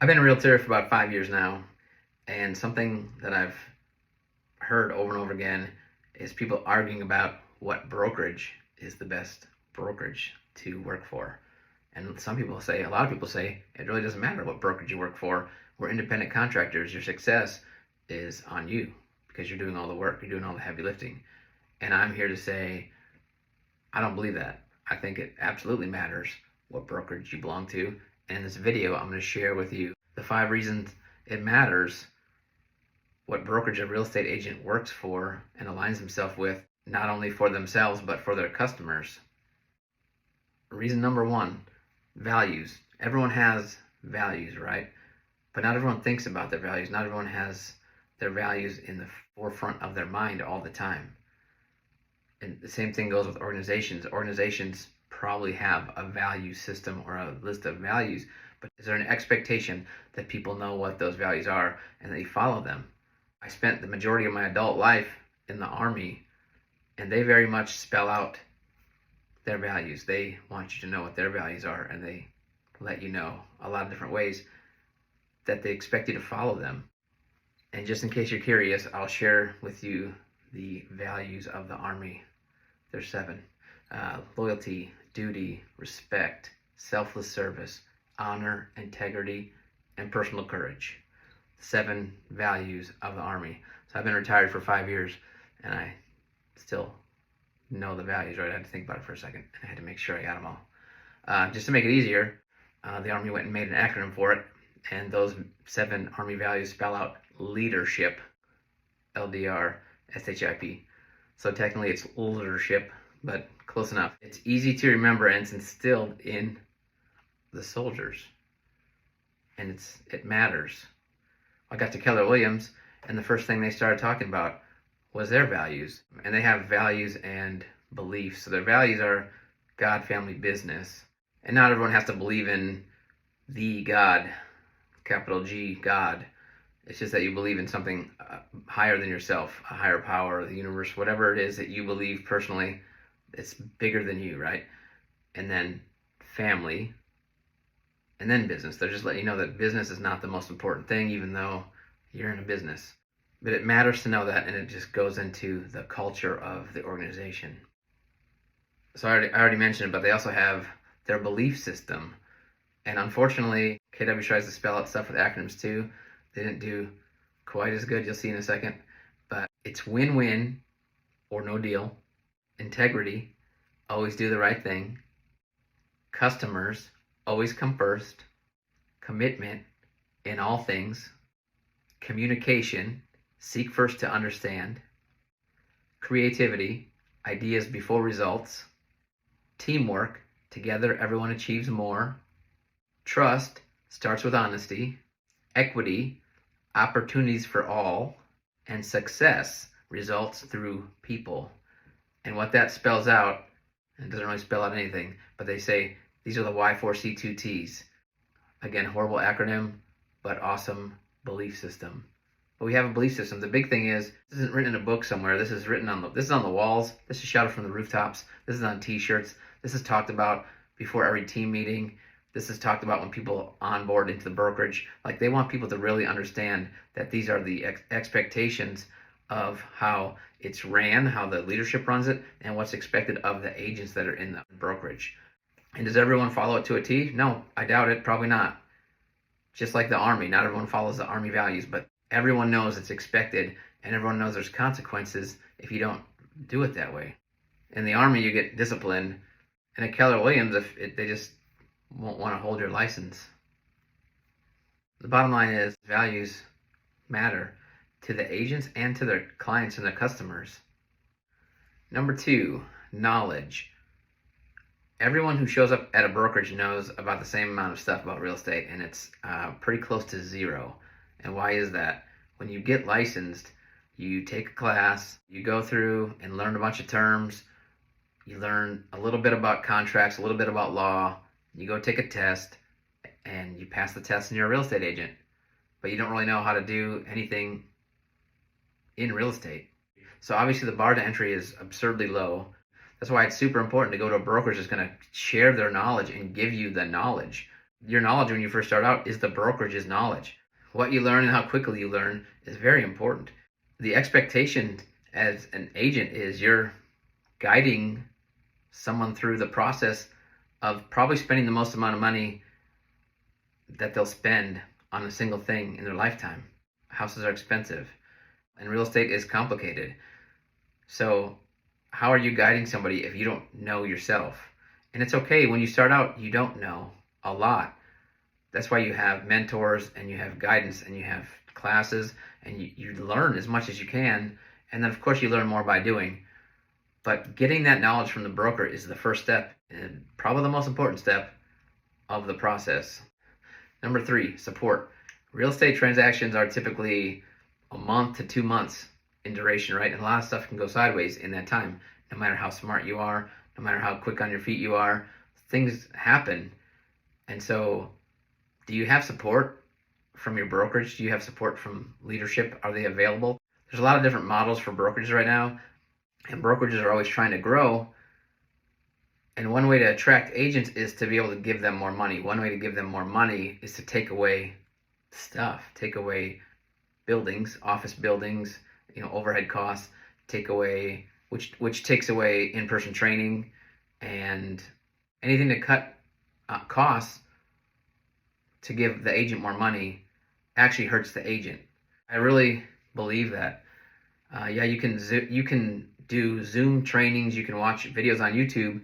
I've been a realtor for about 5 years now, and something that I've heard over and over again is people arguing about what brokerage is the best brokerage to work for. And some people say, a lot of people say, it really doesn't matter what brokerage you work for. We're independent contractors. Your success is on you because you're doing all the work, you're doing all the heavy lifting. And I'm here to say, I don't believe that. I think it absolutely matters what brokerage you belong to. And in this video, I'm going to share with you the 5 reasons it matters what brokerage a real estate agent works for and aligns himself with, not only for themselves, but for their customers. Reason number 1, values. Everyone has values, right? But not everyone thinks about their values. Not everyone has their values in the forefront of their mind all the time. And the same thing goes with organizations. Organizations probably have a value system or a list of values, but is there an expectation that people know what those values are and that you follow them? I spent the majority of my adult life in the Army, and they very much spell out their values. They want you to know what their values are, and they let you know a lot of different ways that they expect you to follow them. And just in case you're curious, I'll share with you the values of the Army. There's 7. Loyalty, duty, respect, selfless service, honor, integrity, and personal courage. 7 values of the Army. So I've been retired for 5 years, and I still know the values, right? I had to think about it for a second. I had to make sure I got them all. Just to make it easier, the Army went and made an acronym for it, and those 7 Army values spell out leadership, LDRSHIP. So technically it's leadership, but close enough. It's easy to remember, and it's instilled in the soldiers, and it matters. I got to Keller Williams, and the first thing they started talking about was their values, and they have values and beliefs. So their values are God, family, business, and not everyone has to believe in the God, capital G, God. It's just that you believe in something higher than yourself, a higher power, the universe, whatever it is that you believe personally, it's bigger than you, right? And then family, and then business. They're just letting you know that business is not the most important thing, even though you're in a business. But it matters to know that, and it just goes into the culture of the organization. So I already mentioned it, but they also have their belief system. And unfortunately, KW tries to spell out stuff with acronyms too. They didn't do quite as good, you'll see in a second. But it's win-win or no deal. Integrity, always do the right thing. Customers, always come first. Commitment in all things. Communication, seek first to understand. Creativity, ideas before results. Teamwork, together everyone achieves more. Trust starts with honesty. Equity, opportunities for all. And success results through people. And what that spells out, and it doesn't really spell out anything, but they say these are the Y4C2Ts. Again, horrible acronym, but awesome belief system. But we have a belief system. The big thing is, this isn't written in a book somewhere. This is written on the walls. This is shouted from the rooftops. This is on t-shirts. This is talked about before every team meeting. This is talked about when people onboard into the brokerage. Like, they want people to really understand that these are the expectations of how it's ran, how the leadership runs it, and what's expected of the agents that are in the brokerage. And does everyone follow it to a T? No, I doubt it. Probably not. Just like the Army, not everyone follows the Army values, but everyone knows it's expected, and everyone knows there's consequences if you don't do it that way. In the Army, you get disciplined, and at Keller Williams, they just won't want to hold your license. The bottom line is, values matter to the agents and to their clients and their customers. Number 2, knowledge. Everyone who shows up at a brokerage knows about the same amount of stuff about real estate, and it's pretty close to zero. And why is that? When you get licensed, you take a class, you go through and learn a bunch of terms, you learn a little bit about contracts, a little bit about law, you go take a test, and you pass the test and you're a real estate agent. But you don't really know how to do anything in real estate. So obviously the bar to entry is absurdly low. That's why it's super important to go to a brokerage that's going to share their knowledge and give you the knowledge. Your knowledge when you first start out is the brokerage's knowledge. What you learn and how quickly you learn is very important. The expectation as an agent is you're guiding someone through the process of probably spending the most amount of money that they'll spend on a single thing in their lifetime. Houses are expensive and real estate is complicated. So how are you guiding somebody if you don't know yourself? And it's okay when you start out, you don't know a lot. That's why you have mentors and you have guidance and you have classes and you learn as much as you can. And then of course you learn more by doing. But getting that knowledge from the broker is the first step and probably the most important step of the process. Number 3, support. Real estate transactions are typically a month to 2 months in duration, right? And a lot of stuff can go sideways in that time. No matter how smart you are, no matter how quick on your feet you are, things happen. And so, do you have support from your brokerage? Do you have support from leadership? Are they available? There's a lot of different models for brokerages right now, and brokerages are always trying to grow. And one way to attract agents is to be able to give them more money. One way to give them more money is to take away stuff, take away buildings, office buildings, overhead costs, take away, which takes away in-person training and anything to cut costs to give the agent more money actually hurts the agent. I really believe that. You can do Zoom trainings, you can watch videos on YouTube,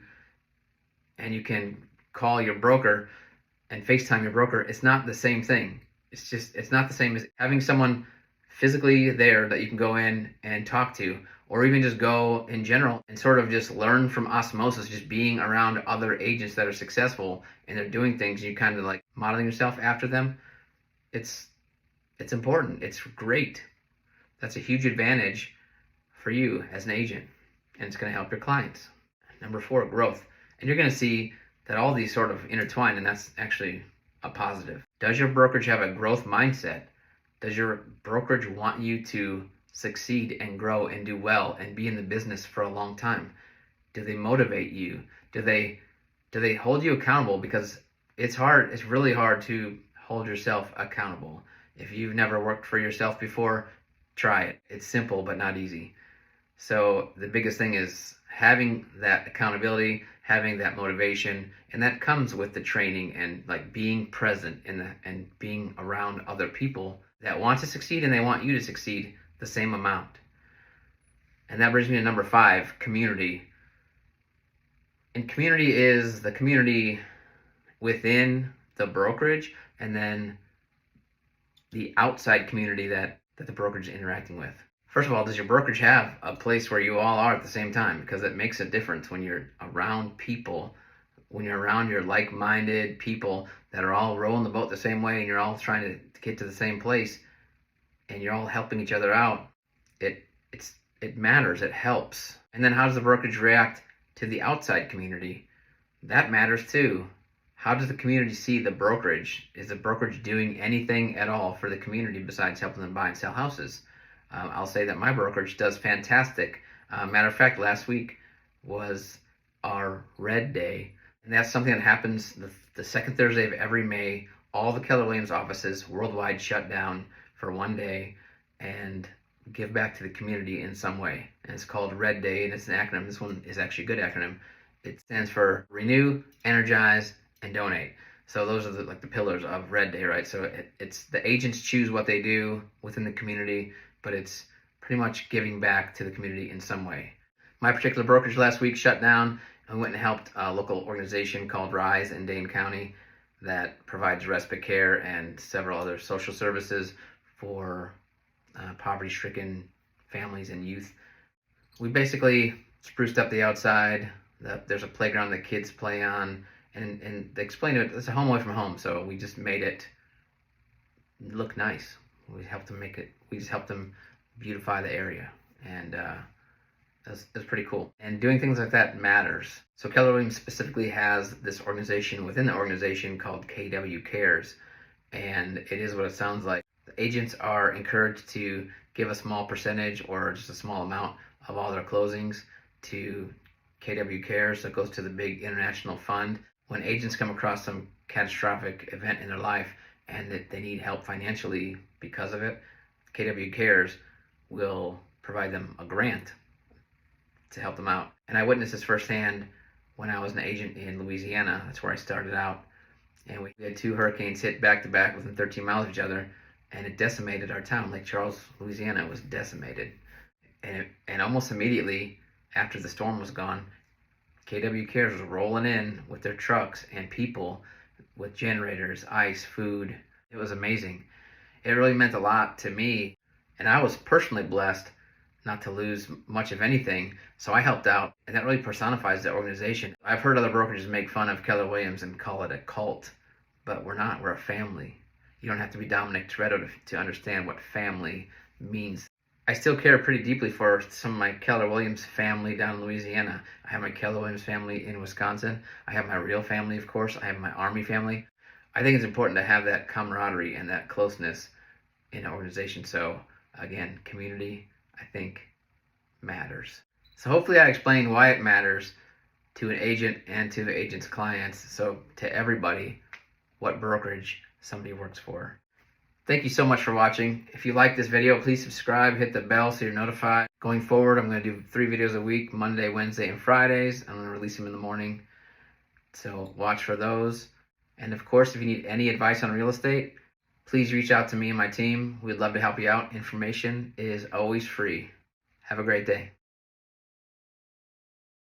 and you can call your broker and FaceTime your broker. It's not the same thing. It's not the same as having someone physically there that you can go in and talk to, or even just go in general and sort of just learn from osmosis, just being around other agents that are successful and they're doing things, you kind of like modeling yourself after them. It's important. It's great. That's a huge advantage for you as an agent, and it's going to help your clients. Number 4, growth. And you're going to see that all these sort of intertwine, and that's actually a positive. Does your brokerage have a growth mindset? Does your brokerage want you to succeed and grow and do well and be in the business for a long time? Do they motivate you? Do they hold you accountable? Because it's hard. It's really hard to hold yourself accountable. If you've never worked for yourself before, try it. It's simple but not easy. So the biggest thing is having that accountability, having that motivation, and that comes with the training and like being present and being around other people that want to succeed and they want you to succeed the same amount. And that brings me to number 5, community. And community is the community within the brokerage and then the outside community that the brokerage is interacting with. First of all, does your brokerage have a place where you all are at the same time? Because it makes a difference when you're around people, when you're around your like-minded people that are all rowing the boat the same way and you're all trying to get to the same place and you're all helping each other out. It matters, it helps. And then how does the brokerage react to the outside community? That matters too. How does the community see the brokerage? Is the brokerage doing anything at all for the community besides helping them buy and sell houses? I'll say that my brokerage does fantastic. Matter of fact, last week was our Red Day, and that's something that happens the second Thursday of every May. All the Keller Williams offices worldwide shut down for one day and give back to the community in some way. And it's called Red Day, and it's an acronym. This one is actually a good acronym. It stands for Renew, Energize, and Donate. So those are the pillars of Red Day, right? So it's the agents choose what they do within the community, but it's pretty much giving back to the community in some way. My particular brokerage last week shut down, and we went and helped a local organization called Rise in Dane County that provides respite care and several other social services for poverty-stricken families and youth. We basically spruced up the outside. There's a playground that kids play on, and they explained it. It's a home away from home, so we just made it look nice. We helped them beautify the area, and it's pretty cool. And doing things like that matters. So Keller Williams specifically has this organization within the organization called KW Cares, and it is what it sounds like. The agents are encouraged to give a small percentage or just a small amount of all their closings to KW Cares. That goes to the big international fund. When agents come across some catastrophic event in their life and that they need help financially because of it, KW Cares will provide them a grant to help them out. And I witnessed this firsthand when I was an agent in Louisiana. That's where I started out. And we had 2 hurricanes hit back to back within 13 miles of each other, and it decimated our town. Lake Charles, Louisiana was decimated. And almost immediately after the storm was gone, KW Cares was rolling in with their trucks and people with generators, ice, food. It was amazing. It really meant a lot to me, and I was personally blessed not to lose much of anything, so I helped out, and that really personifies the organization. I've heard other brokerages make fun of Keller Williams and call it a cult, but we're not. We're a family. You don't have to be Dominic Toretto to understand what family means. I still care pretty deeply for some of my Keller Williams family down in Louisiana. I have my Keller Williams family in Wisconsin. I have my real family, of course. I have my Army family. I think it's important to have that camaraderie and that closeness in an organization. So again, community, I think, matters. So hopefully I explained why it matters to an agent and to the agent's clients. So to everybody, what brokerage somebody works for. Thank you so much for watching. If you like this video, please subscribe, hit the bell so you're notified. Going forward, I'm going to do 3 videos a week, Monday, Wednesday, and Fridays. I'm going to release them in the morning. So watch for those. And of course, if you need any advice on real estate, please reach out to me and my team. We'd love to help you out. Information is always free. Have a great day.